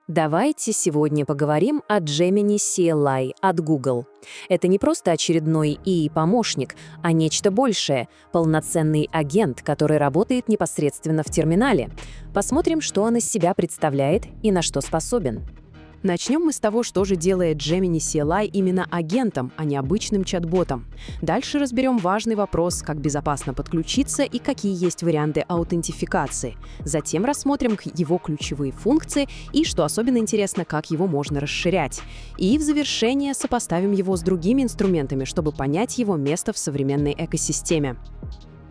Давайте сегодня поговорим о Gemini CLI от Google. Это не просто очередной ИИ-помощник, а нечто большее — полноценный агент, который работает непосредственно в терминале. Посмотрим, что он из себя представляет и на что способен. Начнем мы с того, что же делает Gemini CLI именно агентом, а не обычным чат-ботом. Дальше разберем важный вопрос, как безопасно подключиться и какие есть варианты аутентификации. Затем рассмотрим его ключевые функции и, что особенно интересно, как его можно расширять. И в завершение сопоставим его с другими инструментами, чтобы понять его место в современной экосистеме.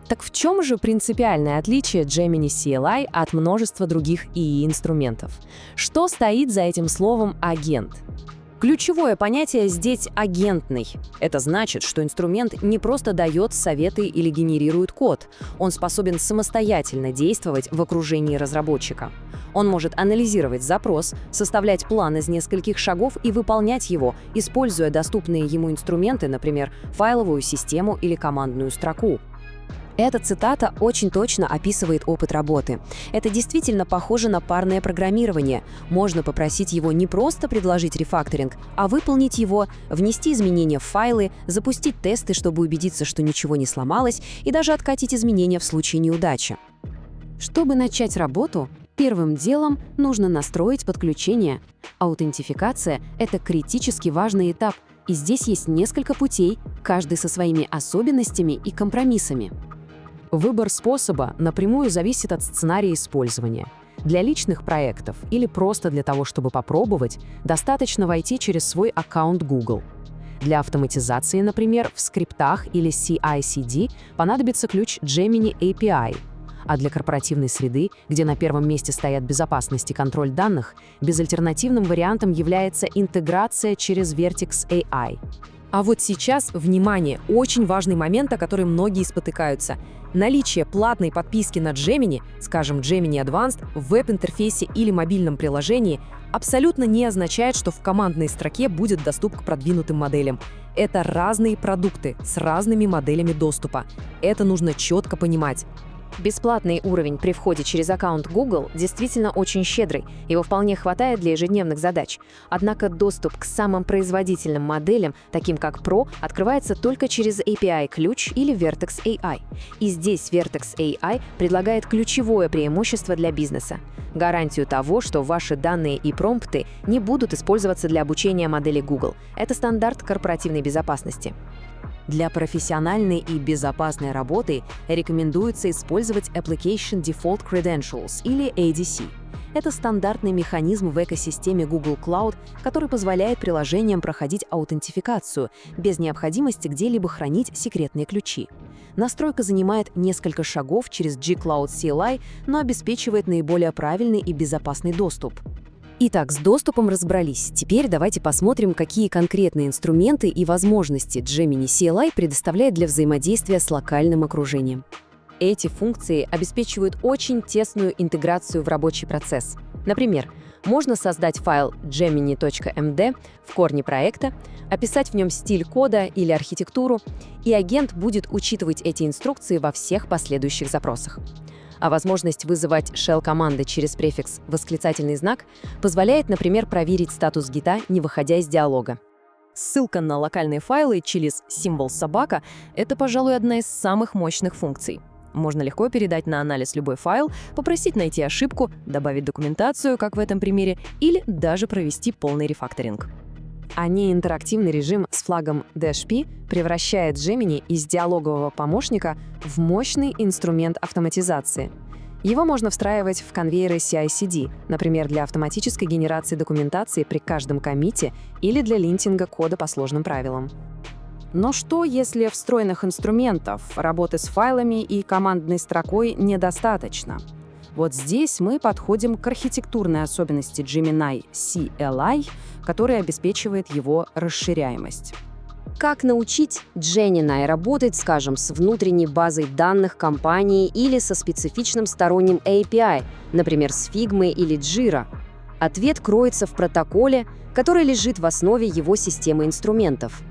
Так в чем же принципиальное отличие Gemini CLI от множества других ИИ-инструментов? Что стоит за этим словом «агент»? Ключевое понятие здесь «агентный». Это значит, что инструмент не просто дает советы или генерирует код. Он способен самостоятельно действовать в окружении разработчика. Он может анализировать запрос, составлять план из нескольких шагов и выполнять его, используя доступные ему инструменты, например, файловую систему или командную строку. Эта цитата очень точно описывает опыт работы. Это действительно похоже на парное программирование. Можно попросить его не просто предложить рефакторинг, а выполнить его, внести изменения в файлы, запустить тесты, чтобы убедиться, что ничего не сломалось, и даже откатить изменения в случае неудачи. Чтобы начать работу, первым делом нужно настроить подключение. Аутентификация — это критически важный этап, и здесь есть несколько путей, каждый со своими особенностями и компромиссами. Выбор способа напрямую зависит от сценария использования. Для личных проектов или просто для того, чтобы попробовать, достаточно войти через свой аккаунт Google. Для автоматизации, например, в скриптах или CI/CD понадобится ключ Gemini API. А для корпоративной среды, где на первом месте стоят безопасность и контроль данных, безальтернативным вариантом является интеграция через Vertex AI. А вот сейчас, внимание, очень важный момент, о котором многие спотыкаются. Наличие платной подписки на Gemini, скажем, Gemini Advanced, в веб-интерфейсе или мобильном приложении, абсолютно не означает, что в командной строке будет доступ к продвинутым моделям. Это разные продукты с разными моделями доступа. Это нужно четко понимать. Бесплатный уровень при входе через аккаунт Google действительно очень щедрый, его вполне хватает для ежедневных задач. Однако доступ к самым производительным моделям, таким как Pro, открывается только через API-ключ или Vertex AI. И здесь Vertex AI предлагает ключевое преимущество для бизнеса — гарантию того, что ваши данные и промпты не будут использоваться для обучения модели Google. Это стандарт корпоративной безопасности. Для профессиональной и безопасной работы рекомендуется использовать Application Default Credentials или ADC. Это стандартный механизм в экосистеме Google Cloud, который позволяет приложениям проходить аутентификацию без необходимости где-либо хранить секретные ключи. Настройка занимает несколько шагов через G-Cloud CLI, но обеспечивает наиболее правильный и безопасный доступ. Итак, с доступом разобрались. Теперь давайте посмотрим, какие конкретные инструменты и возможности Gemini CLI предоставляет для взаимодействия с локальным окружением. Эти функции обеспечивают очень тесную интеграцию в рабочий процесс. Например, можно создать файл gemini.md в корне проекта, описать в нем стиль кода или архитектуру, и агент будет учитывать эти инструкции во всех последующих запросах. А возможность вызывать shell-команды через префикс восклицательный знак позволяет, например, проверить статус гита, не выходя из диалога. Ссылка на локальные файлы через символ собака — это, пожалуй, одна из самых мощных функций. Можно легко передать на анализ любой файл, попросить найти ошибку, добавить документацию, как в этом примере, или даже провести полный рефакторинг. А неинтерактивный режим с флагом -p превращает Gemini из диалогового помощника в мощный инструмент автоматизации. Его можно встраивать в конвейеры CI/CD, например, для автоматической генерации документации при каждом коммите или для линтинга кода по сложным правилам. Но что, если встроенных инструментов, работы с файлами и командной строкой недостаточно? Вот здесь мы подходим к архитектурной особенности Gemini CLI, которая обеспечивает его расширяемость. Как научить Gemini работать, скажем, с внутренней базой данных компании или со специфичным сторонним API, например, с Figma или Jira? Ответ кроется в протоколе, который лежит в основе его системы инструментов.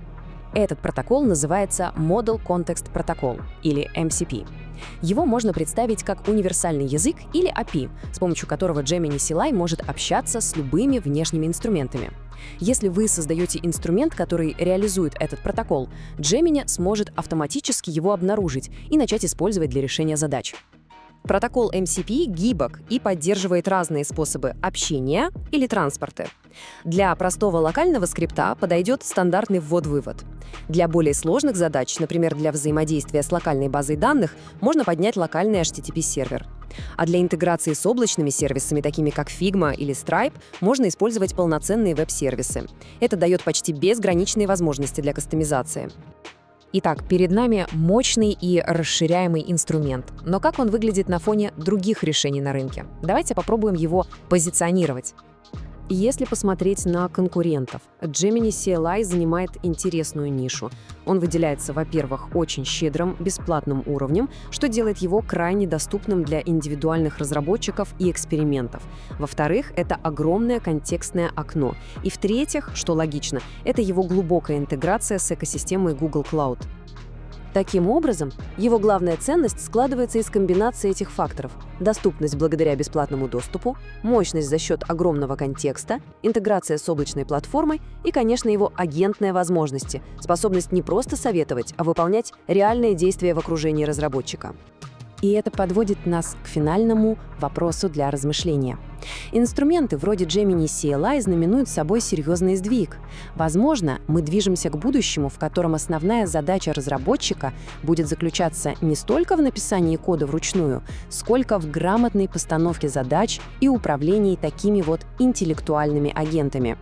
Этот протокол называется Model Context Protocol, или MCP. Его можно представить как универсальный язык или API, с помощью которого Gemini CLI может общаться с любыми внешними инструментами. Если вы создаете инструмент, который реализует этот протокол, Gemini сможет автоматически его обнаружить и начать использовать для решения задач. Протокол MCP гибок и поддерживает разные способы общения или транспорта. Для простого локального скрипта подойдет стандартный ввод-вывод. Для более сложных задач, например, для взаимодействия с локальной базой данных, можно поднять локальный HTTP-сервер. А для интеграции с облачными сервисами, такими как Figma или Stripe, можно использовать полноценные веб-сервисы. Это дает почти безграничные возможности для кастомизации. Итак, перед нами мощный и расширяемый инструмент. Но как он выглядит на фоне других решений на рынке? Давайте попробуем его позиционировать. Если посмотреть на конкурентов, Gemini CLI занимает интересную нишу. Он выделяется, во-первых, очень щедрым, бесплатным уровнем, что делает его крайне доступным для индивидуальных разработчиков и экспериментов. Во-вторых, это огромное контекстное окно. И в-третьих, что логично, это его глубокая интеграция с экосистемой Google Cloud. Таким образом, его главная ценность складывается из комбинации этих факторов: доступность благодаря бесплатному доступу, мощность за счет огромного контекста, интеграция с облачной платформой и, конечно, его агентные возможности, способность не просто советовать, а выполнять реальные действия в окружении разработчика. И это подводит нас к финальному вопросу для размышления. Инструменты вроде Gemini CLI знаменуют собой серьезный сдвиг. Возможно, мы движемся к будущему, в котором основная задача разработчика будет заключаться не столько в написании кода вручную, сколько в грамотной постановке задач и управлении такими вот интеллектуальными агентами.